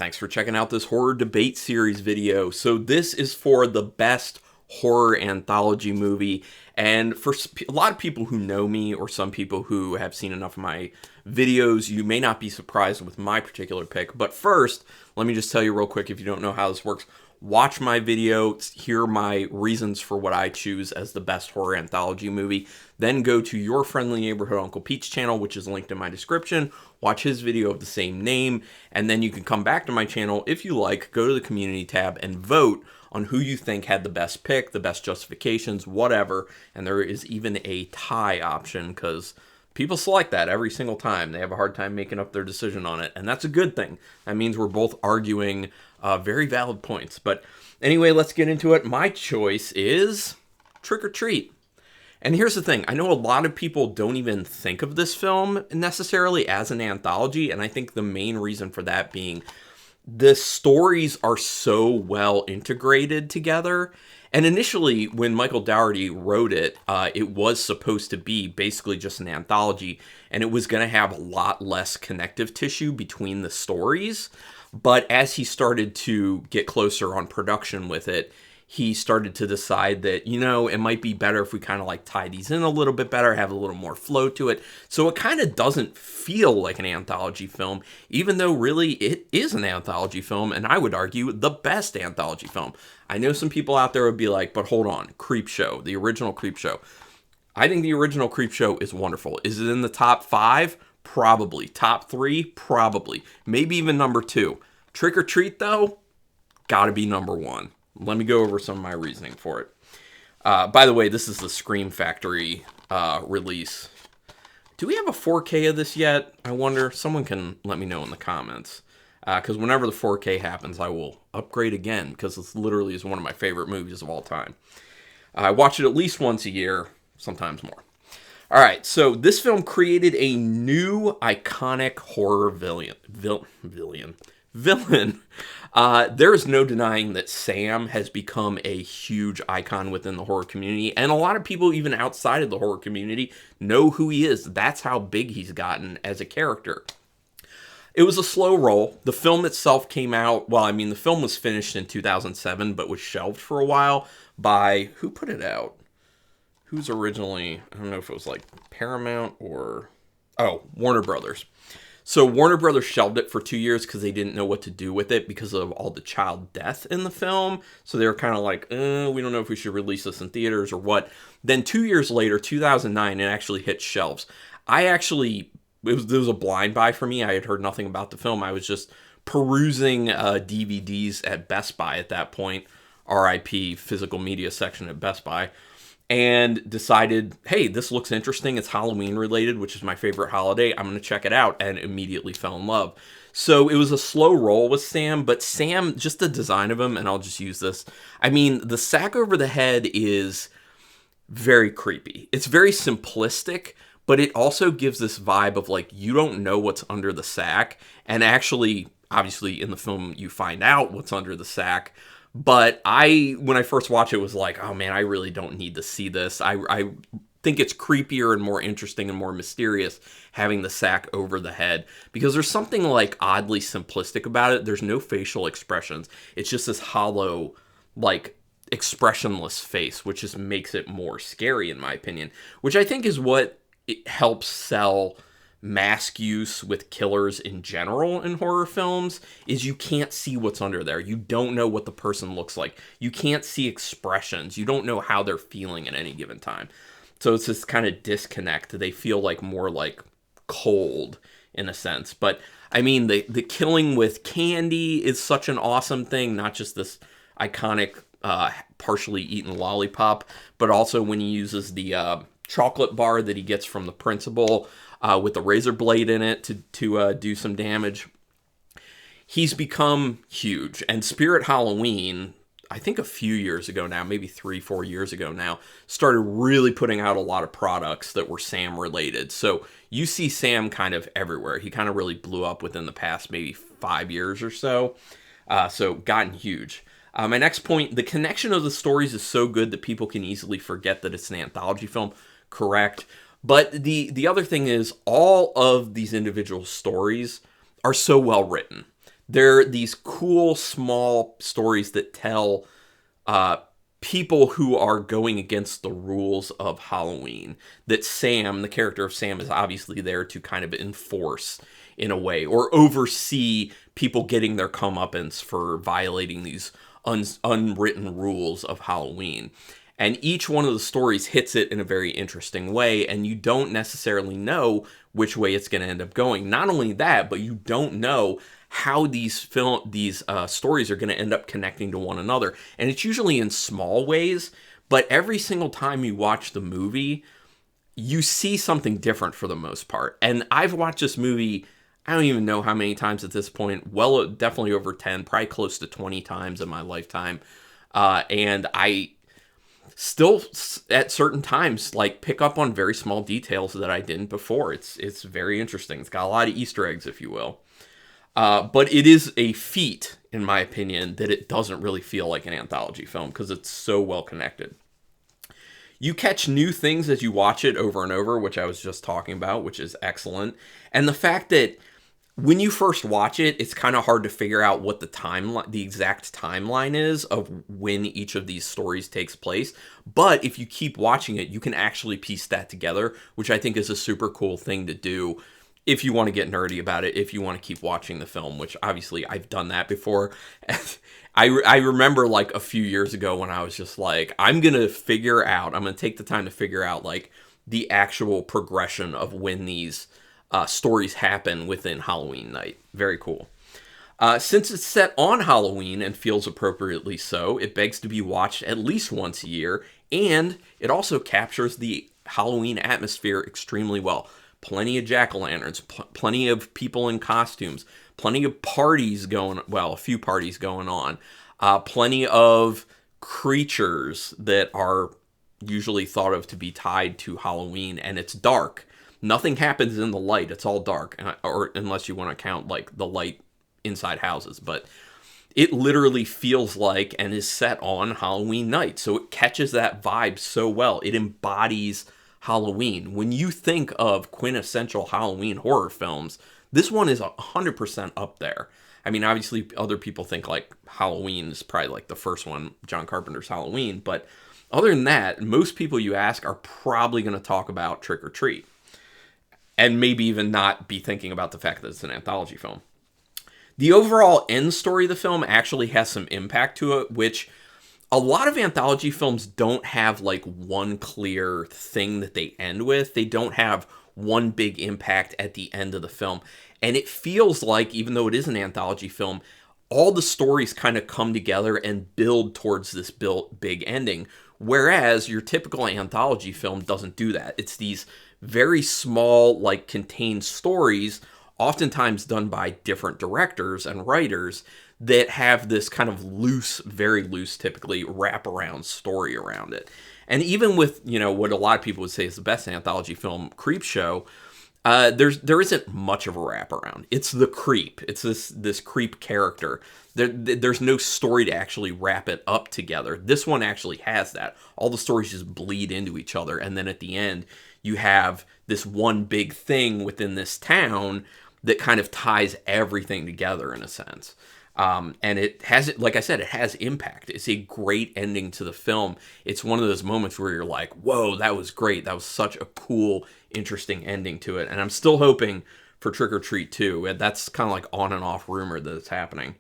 Thanks for checking out this horror debate series video. So this is for the best horror anthology movie, and for a lot of people who know me or some people who have seen enough of my videos, you may not be surprised with my particular pick. But first, let me just tell you real quick, if you don't know how this works, watch my video, hear my reasons for what I choose as the best horror anthology movie, then go to Your Friendly Neighborhood Uncle Pete's channel, which is linked in my description, watch his video of the same name, and then you can come back to my channel if you like, go to the community tab and vote on who you think had the best pick, the best justifications, whatever, and there is even a tie option because people select that every single time. They have a hard time making up their decision on it, and that's a good thing. That means we're both arguing very valid points. But anyway, let's get into it. My choice is Trick or Treat. And here's the thing. I know a lot of people don't even think of this film necessarily as an anthology, and I think the main reason for that being the stories are so well integrated together. And initially, when Michael Dougherty wrote it, it was supposed to be basically just an anthology, and it was going to have a lot less connective tissue between the stories. But as he started to get closer on production with it, he started to decide that, you know, it might be better if we kind of like tie these in a little bit better, have a little more flow to it. So it kind of doesn't feel like an anthology film, even though really it is an anthology film, and I would argue the best anthology film. I know some people out there would be like, but hold on, Creepshow, the original Creepshow. I think the original Creepshow is wonderful. Is it in the top 5? Probably. Top 3? Probably. Maybe even number 2. Trick or Treat, though, gotta be number 1. Let me go over some of my reasoning for it. By the way, this is the Scream Factory release. Do we have a 4K of this yet? I wonder. Someone can let me know in the comments. Because whenever the 4K happens, I will upgrade again, because this literally is one of my favorite movies of all time. I watch it at least once a year, sometimes more. All right, so this film created a new iconic horror villain. There is no denying that Sam has become a huge icon within the horror community, and a lot of people even outside of the horror community know who he is. That's how big he's gotten as a character. It was a slow roll. The film itself came out, well, I mean, the film was finished in 2007, but was shelved for a while by, who put it out? Who's originally, I don't know if it was like Paramount or, Warner Brothers. So Warner Brothers shelved it for 2 years because they didn't know what to do with it because of all the child death in the film. So they were kind of like, we don't know if we should release this in theaters or what. Then 2 years later, 2009, it actually hit shelves. It was a blind buy for me. I had heard nothing about the film. I was just perusing DVDs at Best Buy at that point, RIP, physical media section at Best Buy, and decided, hey, this looks interesting. It's Halloween related, which is my favorite holiday. I'm going to check it out, and immediately fell in love. So it was a slow roll with Sam, but Sam, just the design of him, and I'll just use this. I mean, the sack over the head is very creepy. It's very simplistic, but it also gives this vibe of like, you don't know what's under the sack. And actually, obviously in the film, you find out what's under the sack. But when I first watched it, was like, oh man, I really don't need to see this. I think it's creepier and more interesting and more mysterious having the sack over the head, because there's something like oddly simplistic about it. There's no facial expressions. It's just this hollow, like, expressionless face, which just makes it more scary in my opinion, which I think is what it helps sell mask use with killers in general in horror films, is you can't see what's under there. You don't know what the person looks like. You can't see expressions. You don't know how they're feeling at any given time. So it's this kind of disconnect. They feel like more like cold in a sense. But I mean, the killing with candy is such an awesome thing, not just this iconic partially eaten lollipop, but also when he uses the chocolate bar that he gets from the principal with the razor blade in it to do some damage. He's become huge. And Spirit Halloween, I think a few years ago now, maybe 3-4 years ago now, started really putting out a lot of products that were Sam related. So you see Sam kind of everywhere. He kind of really blew up within the past maybe 5 years or so. So gotten huge. My next point, the connection of the stories is so good that people can easily forget that it's an anthology film. Correct. But the other thing is, all of these individual stories are so well written. They're these cool, small stories that tell people who are going against the rules of Halloween. That Sam, the character of Sam, is obviously there to kind of enforce in a way, or oversee people getting their comeuppance for violating these unwritten rules of Halloween. And each one of the stories hits it in a very interesting way, and you don't necessarily know which way it's going to end up going. Not only that, but you don't know how these stories are going to end up connecting to one another. And it's usually in small ways, but every single time you watch the movie, you see something different for the most part. And I've watched this movie, I don't even know how many times at this point. Well, definitely over 10, probably close to 20 times in my lifetime. And I still at certain times like pick up on very small details that I didn't before. It's very interesting. It's got a lot of Easter eggs, if you will. But it is a feat, in my opinion, that it doesn't really feel like an anthology film because it's so well connected. You catch new things as you watch it over and over, which I was just talking about, which is excellent. And the fact that when you first watch it, it's kind of hard to figure out what the exact timeline is of when each of these stories takes place. But if you keep watching it, you can actually piece that together, which I think is a super cool thing to do if you want to get nerdy about it, if you want to keep watching the film, which obviously I've done that before. I remember like a few years ago when I was just like, I'm going to take the time to figure out like the actual progression of when these stories happen within Halloween night. Very cool. Since it's set on Halloween and feels appropriately so, it begs to be watched at least once a year, and it also captures the Halloween atmosphere extremely well. Plenty of jack-o'-lanterns, plenty of people in costumes, plenty of parties a few parties going on, plenty of creatures that are usually thought of to be tied to Halloween, and it's dark. Nothing happens in the light. It's all dark, or unless you want to count like the light inside houses. But it literally feels like and is set on Halloween night. So it catches that vibe so well. It embodies Halloween. When you think of quintessential Halloween horror films, this one is 100% up there. I mean, obviously other people think like Halloween is probably like the first one, John Carpenter's Halloween. But other than that, most people you ask are probably going to talk about Trick or Treat. And maybe even not be thinking about the fact that it's an anthology film. The overall end story of the film actually has some impact to it, which a lot of anthology films don't have like one clear thing that they end with. They don't have one big impact at the end of the film. And it feels like, even though it is an anthology film, all the stories kind of come together and build towards this big ending. Whereas your typical anthology film doesn't do that. It's these very small, like contained stories, oftentimes done by different directors and writers that have this kind of loose, very loose, typically wraparound story around it. And even with, what a lot of people would say is the best anthology film, Creepshow, there isn't much of a wraparound. It's the creep. It's this creep character. There's no story to actually wrap it up together. This one actually has that. All the stories just bleed into each other, and then at the end, you have this one big thing within this town that kind of ties everything together in a sense. And it has, like I said, it has impact. It's a great ending to the film. It's one of those moments where you're like, whoa, that was great. That was such a cool, interesting ending to it. And I'm still hoping for Trick or Treat 2. That's kind of like on and off rumor that it's happening.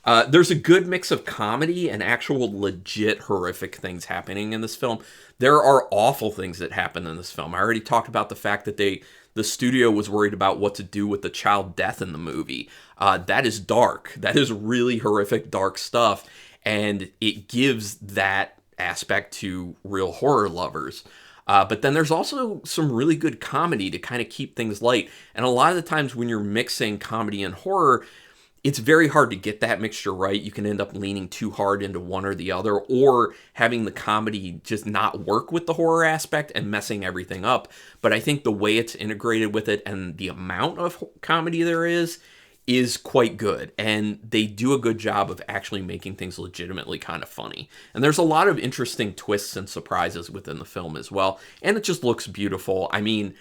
There's a good mix of comedy and actual legit horrific things happening in this film. There are awful things that happen in this film. I already talked about the fact that the studio was worried about what to do with the child death in the movie. That is dark. That is really horrific, dark stuff. And it gives that aspect to real horror lovers. But then there's also some really good comedy to kind of keep things light. And a lot of the times when you're mixing comedy and horror, it's very hard to get that mixture right. You can end up leaning too hard into one or the other, or having the comedy just not work with the horror aspect and messing everything up. But I think the way it's integrated with it and the amount of comedy there is quite good. And they do a good job of actually making things legitimately kind of funny. And there's a lot of interesting twists and surprises within the film as well. And it just looks beautiful. I mean,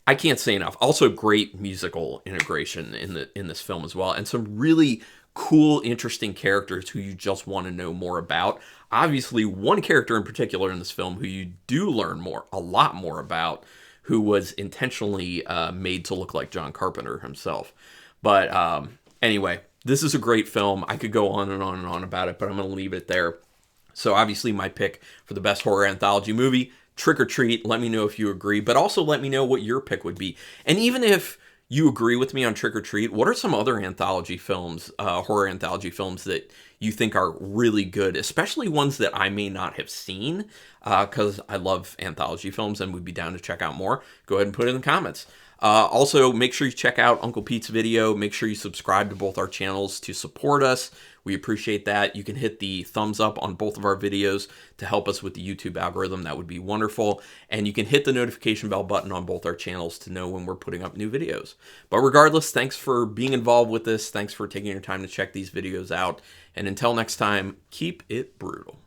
I can't say enough. Also, great musical integration in this film as well, and some really cool, interesting characters who you just want to know more about. Obviously, one character in particular in this film who you do learn a lot more about, who was intentionally made to look like John Carpenter himself. But anyway, this is a great film. I could go on and on and on about it, but I'm going to leave it there. So obviously my pick for the best horror anthology movie, Trick or Treat. Let me know if you agree, but also let me know what your pick would be. And even if you agree with me on Trick or Treat, what are some other anthology films, horror anthology films that you think are really good, especially ones that I may not have seen, because I love anthology films and would be down to check out more? Go ahead and put it in the comments. Also, make sure you check out Uncle Pete's video. Make sure you subscribe to both our channels to support us. We appreciate that. You can hit the thumbs up on both of our videos to help us with the YouTube algorithm. That would be wonderful. And you can hit the notification bell button on both our channels to know when we're putting up new videos. But regardless, thanks for being involved with this. Thanks for taking your time to check these videos out. And until next time, keep it brutal.